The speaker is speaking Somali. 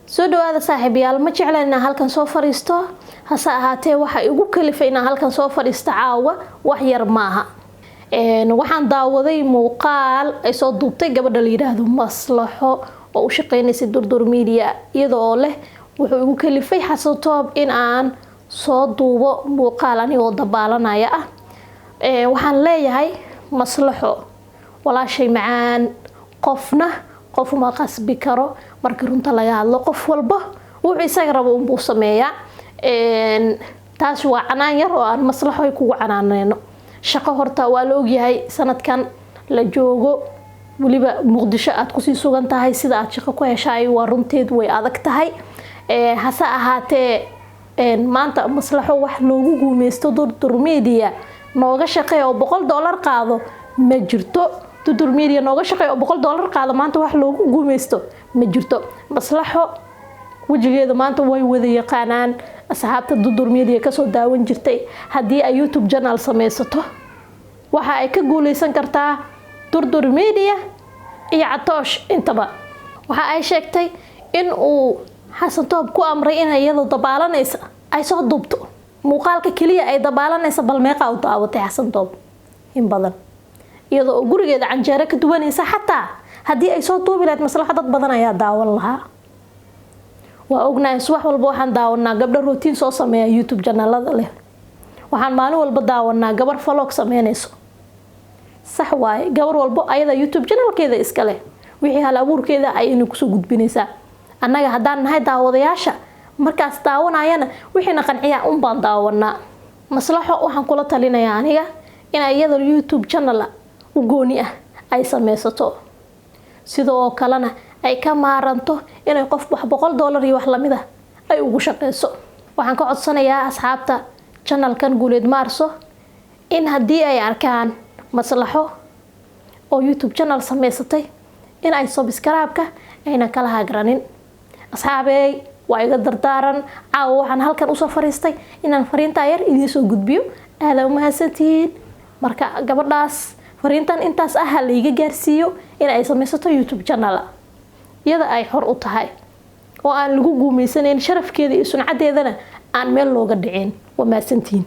soo dhawaada saaxiibayaal ma jeclaan inaan halkan soo fariisto hase ahaatee waxa igu kalifay inaan halkan soo fariisto caawa wax yar maaha waxaan daawaday muuqaal ay soo duubtay gabadha la yiraahdo Maslaxo oo u shaqeynaysa Durdur Media iyadoo leh wuxuu igu kalifay Xasan Toob in aan soo duubo muuqaal anigoo dabaalanaya waxaan leeyahay Maslaxo walaashay macaan qof ma qasbi karo markii runta laga hadlo qof walba wuxuu isaga rabo uu sameeyaa taas waa canaan yar oo aan Maslaxo ay kugu canaanayno shaqo horta waa la ogyahay sanadkan la joogo waliba Muqdisho aad ku sii sugan tahay sida aad shaqo ku heshay waa runteed way adag tahay hase ahaatee maanta Maslaxo wax loogu guumeysto Durdur Media nooga shaqeeyo $100 qaado ma jirto Durdur Media nooga shaqeeyo $100 qaado maanta wax loogu guumeysto ma jirto Maslaxo wajigeeda maanta way wada yaqaanaan asxaabta Durdur Media ka soo daawan jirtay hadii ay YouTube channel sameysato waxa ay ka guuleysan kartaa Durdur Media iyo Catoosh intaba waxa ay sheegtay in uu Xasan Toob ku amray in iyadu dabaalanaysa ay soo duubto muuqaalka kaliya ay dabaalanaysa bal meeqa u daawatay Xasan Toob in badan iyadoo gurigeeda canjeero ka duwanaysa xataa hadii ay soo duubi lahayd Maslaxo dad badan ayaa daawan lahaa waa ognahay subax walba waxaan daawanaa gabdho routine soo sameeya YouTube channelada leh waxaan maalin walba daawanaa gabar vlog sameynayso sax waay gabar walba ayada YouTube channelkeeda iska leh wixii hal abuurkeeda ay inuu ku soo gudbinaysaa annaga hadaan nahay daawadayaasha markaas daawanayana wixina qanciya baan daawanaa Maslaxo waxaan kula talinayaa aniga in iyada YouTube channel u gooni ay sameysato sidoo kalena ay ka maaranto inay qof wax $100 iyo wax lamid ay ugu shaqeyso waxaan ka codsanayaa asxaabta channelkan Guuleed Maarso in hadii ay arkaan Maslaxo oo YouTube channel sameysatay in ay subscribe-ka ayna kala hagranin asxaabey waa iga dardaaran caawa waxaan halkan u soo fariistay inaan fariinta yar idin soo gudbiyo aad u mahadsantiin marka gabadhaas fariintan intaas la iga gaarsiiyo in ay sameysato YouTube channel iyada ay xor u tahay oo aan lagu guumeysaneyn sharafkeeda iyo suncadeedana aan meel looga dhicin waa mahadsantiin